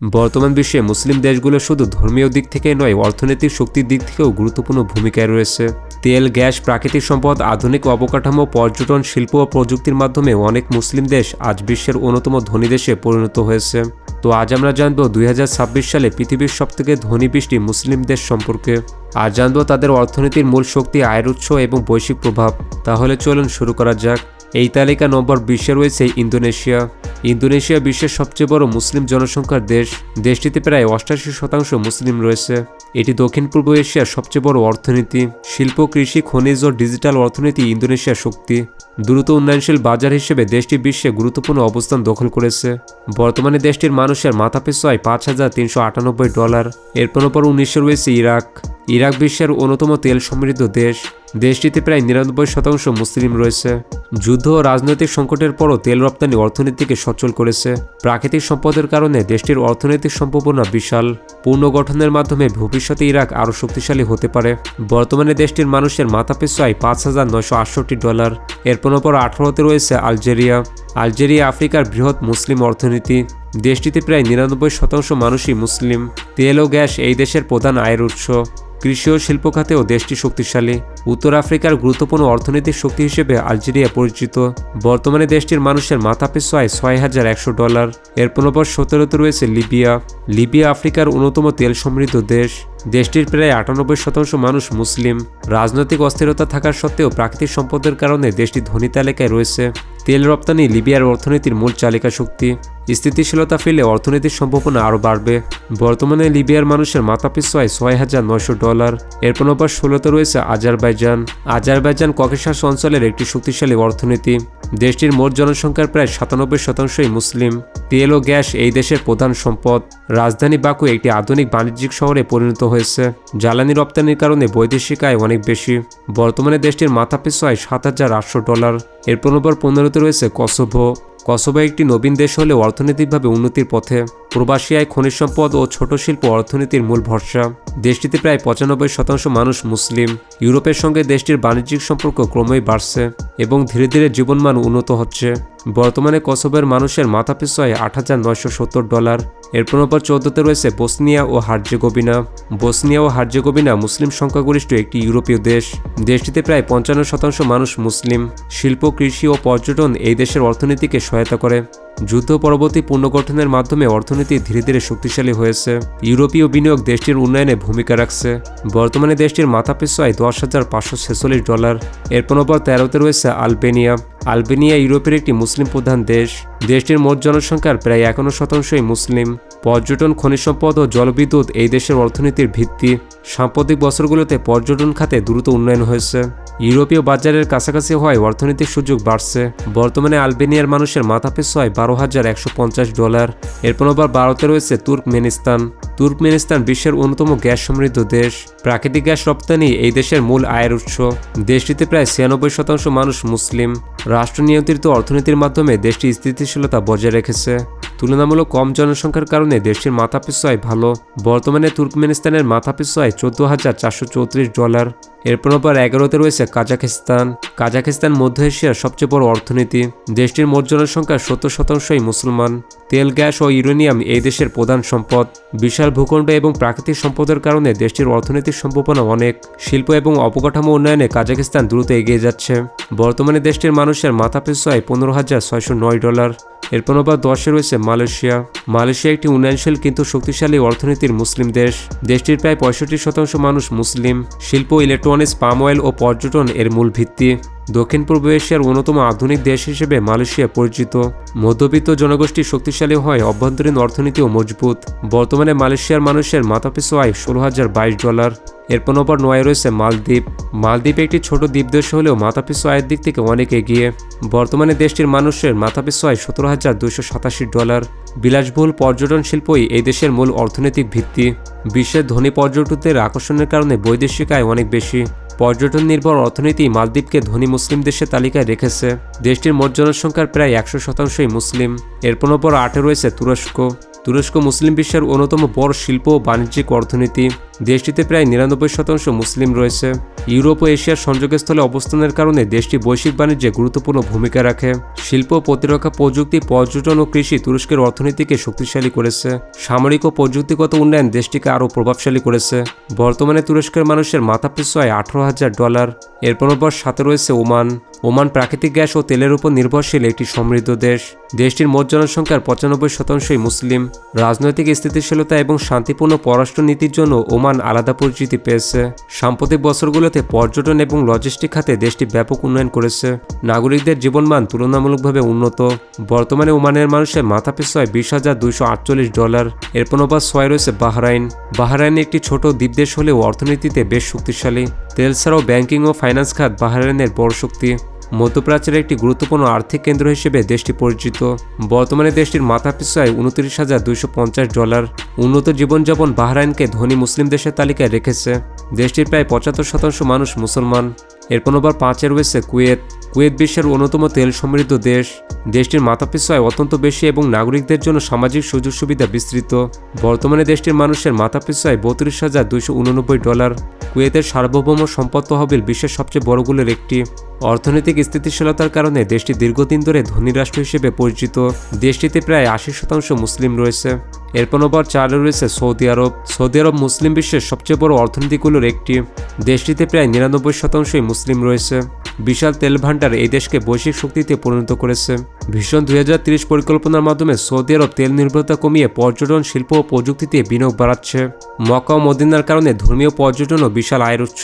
বর্তমান বিশ্বে মুসলিম দেশগুলো শুধু ধর্মীয় দিক থেকে নয়, অর্থনৈতিক শক্তির দিক থেকেও গুরুত্বপূর্ণ ভূমিকায় রয়েছে। তেল, গ্যাস, প্রাকৃতিক সম্পদ, আধুনিক অবকাঠামো, পর্যটন, শিল্প ও প্রযুক্তির মাধ্যমে অনেক মুসলিম দেশ আজ বিশ্বের অন্যতম ধনী দেশে পরিণত হয়েছে। তো আজ আমরা জানবো 2026 সালে পৃথিবীর সবথেকে ধনী 20টি মুসলিম দেশ সম্পর্কে। আর জানবো তাদের অর্থনীতির মূল শক্তি, আয়ের উৎস এবং বৈশ্বিক প্রভাব। তাহলে চলুন শুরু করা যাক। এই তালিকা নম্বর 20-এ রয়েছে ইন্দোনেশিয়া। ইন্দোনেশিয়া বিশ্বের সবচেয়ে বড় মুসলিম জনসংখ্যার দেশ। দেশটিতে প্রায় 88% মুসলিম রয়েছে। এটি দক্ষিণ পূর্ব এশিয়ার সবচেয়ে বড় অর্থনীতি। শিল্প, কৃষি, খনিজ ও ডিজিটাল অর্থনীতি ইন্দোনেশিয়ার শক্তি। দ্রুত উন্নয়নশীল বাজার হিসেবে দেশটি বিশ্বে গুরুত্বপূর্ণ অবস্থান দখল করেছে। বর্তমানে দেশটির মানুষের মাথাপিছু আয় $5,398। এরপর 19-এ রয়েছে ইরাক। ইরাক বিশ্বের অন্যতম তেল সমৃদ্ধ দেশ। দেশটিতে প্রায় 99% মুসলিম রয়েছে। যুদ্ধ ও রাজনৈতিক সংকটের পরও তেল রপ্তানি অর্থনীতিকে সচল করেছে। প্রাকৃতিক সম্পদের কারণে দেশটির অর্থনৈতিক সম্ভাবনা বিশাল। পুনর্গঠনের মাধ্যমে ভবিষ্যতে ইরাক আরও শক্তিশালী হতে পারে। বর্তমানে দেশটির মানুষের মাথাপিছু আয় $5,968। এরপর 18-তে রয়েছে আলজেরিয়া। আলজেরিয়া আফ্রিকার বৃহৎ মুসলিম অর্থনীতি। দেশটিতে প্রায় 99% মানুষই মুসলিম। তেল ও গ্যাস এই দেশের প্রধান আয়ের উৎস। কৃষি ও শিল্প খাতেও দেশটি শক্তিশালী। উত্তর আফ্রিকার গুরুত্বপূর্ণ অর্থনৈতিক শক্তি হিসেবে আলজেরিয়া পরিচিত। বর্তমানে দেশটির মানুষের মাথাপিছু আয় $6,100। এরপর 17-তে রয়েছে লিবিয়া। লিবিয়া আফ্রিকার অন্যতম তেল সমৃদ্ধ দেশ। দেশটির প্রায় 98% মানুষ মুসলিম। রাজনৈতিক অস্থিরতা থাকার সত্ত্বেও প্রাকৃতিক সম্পদের কারণে দেশটি ধনী তালিকায় রয়েছে। তেল রপ্তানি লিবিয়ার অর্থনীতির মূল চালিকা শক্তি। স্থিতিশীলতা ফেলে অর্থনৈতিক সম্ভাবনা আরও বাড়বে। বর্তমানে লিবিয়ার মানুষের মাথাপিছু আয় $6,900। এরপর 16-তে রয়েছে আজারবাইজান। আজারবাইজান ককেশাস অঞ্চলের একটি শক্তিশালী অর্থনীতি। দেশটির মোট জনসংখ্যার প্রায় 97%ই মুসলিম। তেল ও গ্যাস এই দেশের প্রধান সম্পদ। রাজধানী বাকু একটি আধুনিক বাণিজ্যিক শহরে পরিণত হয়েছে। জ্বালানি রপ্তানির কারণে বৈদেশিক আয় অনেক বেশি। বর্তমানে দেশটির মাথাপিছু আয় $7,800। এরপর 15-তে রয়েছে কসোভো। কসোভো একটি নবীন দেশ হলেও অর্থনৈতিকভাবে উন্নতির পথে। প্রবাসী আয়, খনিজ সম্পদ ও ছোট শিল্প অর্থনীতির মূল ভরসা। দেশটিতে প্রায় 95% মানুষ মুসলিম। ইউরোপের সঙ্গে দেশটির বাণিজ্যিক সম্পর্ক ক্রমেই বাড়ছে এবং ধীরে ধীরে জীবনমান উন্নত হচ্ছে। বর্তমানে কসোভোর মানুষের মাথাপিছু আয় $8,970। এরপর 14-তে রয়েছে বসনিয়া ও হার্জেগোভিনা। বসনিয়া ও হার্জেগোভিনা মুসলিম সংখ্যাগরিষ্ঠ একটি ইউরোপীয় দেশ। দেশটিতে প্রায় 55% মানুষ মুসলিম। শিল্প, কৃষি ও পর্যটন এই দেশের অর্থনীতিকে সহায়তা করে। যুদ্ধ পরবর্তী পুনর্গঠনের মাধ্যমে অর্থনীতি ধীরে ধীরে শক্তিশালী হয়েছে। ইউরোপীয় বিনিয়োগ দেশটির উন্নয়নে ভূমিকা রাখছে। বর্তমানে দেশটির মাথাপিছু আয় $10,546। এরপর 13-তে রয়েছে আলবেনিয়া। আলবেনিয়া ইউরোপের একটি মুসলিম প্রধান দেশ। দেশটির মোট জনসংখ্যার প্রায় 51%ই মুসলিম। পর্যটন, খনিজ সম্পদ ও জলবিদ্যুৎ এই দেশের অর্থনীতির ভিত্তি। সাম্প্রতিক বছরগুলোতে পর্যটন খাতে দ্রুত উন্নয়ন হয়েছে। ইউরোপীয় বাজারের কাছাকাছি হওয়ায় অর্থনৈতিক সুযোগ বাড়ছে। বর্তমানে আলবেনিয়ার মানুষের মাথাপিছু আয় $12,150। এরপর 12-তে রয়েছে তুর্কমেনিস্তান। তুর্কমেনিস্তান বিশ্বের অন্যতম গ্যাস সমৃদ্ধ দেশ। প্রাকৃতিক গ্যাস রপ্তানি এই দেশের মূল আয়ের উৎস। দেশটিতে প্রায় 96% মানুষ মুসলিম। রাষ্ট্র নিয়ন্ত্রিত অর্থনীতির মাধ্যমে দেশটি স্থিতিশীলতা বজায় রেখেছে। তুলনামূলক কম জনসংখ্যার কারণে দেশটির মাথাপিছু আয় ভালো। বর্তমানে তুর্কমেনিস্তানের মাথাপিছু আয় $14,434। এরপর 11-তে রয়েছে কাজাখস্তান। কাজাখস্তান মধ্য এশিয়ার সবচেয়ে বড় অর্থনীতি। দেশটির মোট জনসংখ্যার 70%ই মুসলমান। তেল, গ্যাস ও ইউরেনিয়াম এই দেশের প্রধান সম্পদ। বিশাল ভূখণ্ড এবং প্রাকৃতিক সম্পদের কারণে দেশটির অর্থনৈতিক সম্ভাবনা অনেক। শিল্প এবং অবকাঠামো উন্নয়নে কাজাখস্তান দ্রুত এগিয়ে যাচ্ছে। বর্তমানে দেশটির মানুষের মাথাপিছু আয় $15,609। এরপর 10-এ রয়েছে মালয়েশিয়া। মালয়েশিয়া একটি উন্নয়নশীল কিন্তু শক্তিশালী অর্থনীতির মুসলিম দেশ। দেশটির প্রায় 65% মানুষ মুসলিম। শিল্প, ইলেকট্রনিক্স, পাম অয়েল ও পর্যটন এর মূল ভিত্তি। দক্ষিণ পূর্ব এশিয়ার অন্যতম আধুনিক দেশ হিসেবে মালয়েশিয়া পরিচিত। মধ্যবিত্ত জনগোষ্ঠী শক্তিশালী হয়, অভ্যন্তরীণ অর্থনীতিও মজবুত। বর্তমানে মালয়েশিয়ার মানুষের মাথাপিছু আয় $16,022। এরপর 9-এ রয়েছে মালদ্বীপ। মালদ্বীপ একটি ছোট দ্বীপ দেশ হলেও মাথাপিছু আয়ের দিক থেকে অনেক এগিয়ে। বর্তমানে দেশটির মানুষের মাথাপিছু আয় $17,287। বিলাসবহুল পর্যটন শিল্পই এই দেশের মূল অর্থনৈতিক ভিত্তি। বিশ্বের ধনী পর্যটকদের আকর্ষণের কারণে বৈদেশিক আয় অনেক বেশি। পর্যটন নির্ভর অর্থনীতি মালদ্বীপকে ধনী মুসলিম দেশের তালিকায় রেখেছে। দেশটির মোট জনসংখ্যার প্রায় 100%ই মুসলিম। এরপর 8-এ রয়েছে তুরস্ক। তুরস্ক মুসলিম বিশ্বের অন্যতম বড় শিল্প ও বাণিজ্যিক অর্থনীতি। দেশটিতে প্রায় 99% মুসলিম রয়েছে। ইউরোপ ও এশিয়ার সংযোগস্থলে অবস্থানের কারণে দেশটি বৈশ্বিক বাণিজ্যে গুরুত্বপূর্ণ ভূমিকা রাখে। শিল্প, প্রতিরক্ষা প্রযুক্তি, পর্যটন ও কৃষি তুরস্কের অর্থনীতিকে শক্তিশালী করেছে। সামরিক ও প্রযুক্তিগত উন্নয়ন দেশটিকে আরও প্রভাবশালী করেছে। বর্তমানে তুরস্কের মানুষের মাথাপিছু আয় $18,000। এরপর সাথে রয়েছে ওমান। ওমান প্রাকৃতিক গ্যাস ও তেলের উপর নির্ভরশীল একটি সমৃদ্ধ দেশ। দেশটির মোট জনসংখ্যার 95%ই মুসলিম। রাজনৈতিক স্থিতিশীলতা এবং শান্তিপূর্ণ পররাষ্ট্র নীতির জন্য ওমান আলাদা পরিচিতি পেয়েছে। সাম্প্রতিক বছরগুলোতে পর্যটন এবং লজিস্টিক খাতে দেশটি ব্যাপক উন্নয়ন করেছে। নাগরিকদের জীবনমান তুলনামূলকভাবে উন্নত। বর্তমানে ওমানের মানুষের মাথাপিছু আয় $20,248। এরপর 6 রয়েছে বাহরাইন। বাহরাইন একটি ছোট দ্বীপদেশ হলেও অর্থনীতিতে বেশ শক্তিশালী। তেল ছাড়াও ব্যাংকিং ও ফাইন্যান্স খাত বাহরাইনের বড় শক্তি। মধ্যপ্রাচ্যের একটি গুরুত্বপূর্ণ আর্থিক কেন্দ্র হিসেবে দেশটি পরিচিত। বর্তমানে দেশটির মাথাপিছু আয় $29,250। উন্নত জীবনযাপন বাহরাইনকে ধনী মুসলিম দেশের তালিকায় রেখেছে। দেশটির প্রায় 75% মানুষ মুসলমান। এরপর 5 রয়েছে কুয়েত। কুয়েত বিশ্বের অন্যতম তেল সমৃদ্ধ দেশ। দেশটির মাথাপিছু আয় অত্যন্ত বেশি এবং নাগরিকদের জন্য সামাজিক সুযোগ সুবিধা বিস্তৃত। বর্তমানে দেশটির মানুষের মাথাপিছু আয় $32,289। কুয়েতের সার্বভৌম সম্পদ তহবিল বিশ্বের সবচেয়ে বড়গুলোর একটি। অর্থনৈতিক স্থিতিশীলতার কারণে দেশটি দীর্ঘদিন ধরে ধনী রাষ্ট্র হিসেবে পরিচিত। দেশটিতে প্রায় 80% মুসলিম রয়েছে। এরপর 4 রয়েছে সৌদি আরব। সৌদি আরব মুসলিম বিশ্বের সবচেয়ে বড় অর্থনীতিগুলোর একটি। দেশটিতে প্রায় 99%ই মুসলিম রয়েছে। বিশাল তেল ভান্ডার এই দেশকে বৈশ্বিক শক্তিতে পরিণত করেছে। ভিশন 2030 পরিকল্পনার মাধ্যমে সৌদি আরব তেল নির্ভরতা কমিয়ে পর্যটন, শিল্প ও প্রযুক্তিতে বিনিয়োগ বাড়াচ্ছে। মক্কা ও মদিনার কারণে ধর্মীয় পর্যটনও বিশাল আয়ের উৎস।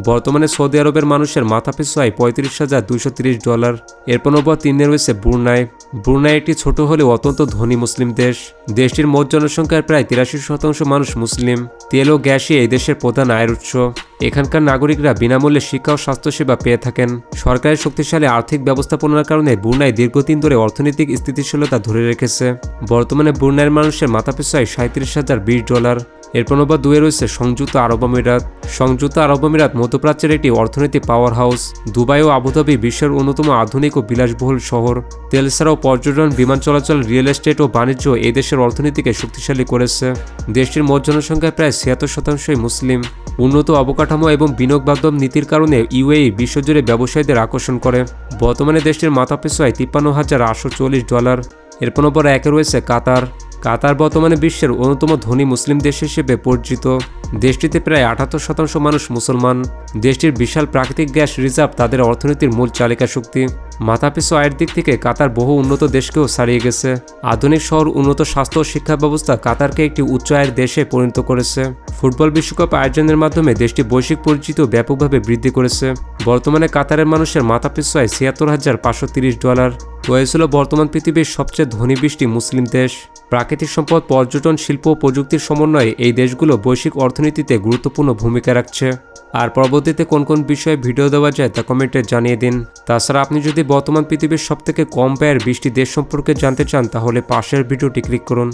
বর্তমানে সৌদি আরবের মানুষের মাথাপিছু আয় $35,230। এরপর 3 রয়েছে ব্রুনাই। ব্রুনাই একটি ছোট হলেও অত্যন্ত ধনী মুসলিম দেশ। দেশটির মোট জনসংখ্যার প্রায় 83% মানুষ মুসলিম। তেল ও গ্যাসই এই দেশের প্রধান আয়ের উৎস। এখানকার নাগরিকরা বিনামূল্যে শিক্ষা ও স্বাস্থ্যসেবা পেয়ে থাকেন। সরকারের শক্তিশালী আর্থিক ব্যবস্থাপনার কারণে ব্রুনাই দীর্ঘদিন ধরে অর্থনৈতিক স্থিতিশীলতা ধরে রেখেছে। বর্তমানে ব্রুনাইয়ের মানুষের মাথাপিছু আয় $37,020। এরপর 2 রয়েছে সংযুক্ত আরব আমিরাত। সংযুক্ত আরব আমিরাত মধ্যপ্রাচ্যের একটি অর্থনৈতিক পাওয়ার হাউস। দুবাই ও আবুধাবি বিশ্বের অন্যতম আধুনিক ও বিলাসবহুল শহর। তেল ছাড়াও পর্যটন, বিমান চলাচল, রিয়েল এস্টেট ও বাণিজ্য এই দেশের অর্থনীতিকে শক্তিশালী করেছে। দেশটির মোট জনসংখ্যার প্রায় 76%ই মুসলিম। উন্নত অবকাঠামো এবং বিনিয়োগ বান্ধব নীতির কারণে ইউএই বিশ্বজুড়ে ব্যবসায়ীদের আকর্ষণ করে। বর্তমানে দেশটির মাথাপিছু আয় $53,840। এরপর 1 রয়েছে কাতার। কাতার বর্তমানে বিশ্বের অন্যতম ধনী মুসলিম দেশ হিসেবে পরিচিত। দেশটিতে প্রায় 78% মানুষ মুসলমান। দেশটির বিশাল প্রাকৃতিক গ্যাস রিজার্ভ তাদের অর্থনীতির মূল চালিকা শক্তি। মাথাপিছু আয়ের দিক থেকে কাতার বহু উন্নত দেশকেও ছাড়িয়ে গেছে। আধুনিক শহর, উন্নত স্বাস্থ্য ও শিক্ষা ব্যবস্থা কাতারকে একটি উচ্চ আয়ের দেশে পরিণত করেছে। ফুটবল বিশ্বকাপ আয়োজনের মাধ্যমে দেশটি বৈশ্বিক পরিচিতি ব্যাপকভাবে বৃদ্ধি করেছে। বর্তমানে কাতারের মানুষের মাথাপিছু আয় $76,530। হয়েছিল বর্তমান পৃথিবীর সবচেয়ে ধনী 20টি মুসলিম দেশ। প্রাকৃতিক সম্পদ, পর্যটন, শিল্প ও প্রযুক্তির সমন্বয়ে এই দেশগুলো বৈশ্বিক অর্থনীতিতে গুরুত্বপূর্ণ ভূমিকা রাখছে। আর পরবর্তীতে কোন কোন বিষয়ে ভিডিও দেওয়া যায় তা কমেন্টে জানিয়ে দিন। তাছাড়া আপনি যদি বর্তমান পৃথিবীর সবথেকে কম ব্যয়ের 20টি দেশ সম্পর্কে জানতে চান তাহলে পাশের ভিডিওটি ক্লিক করুন।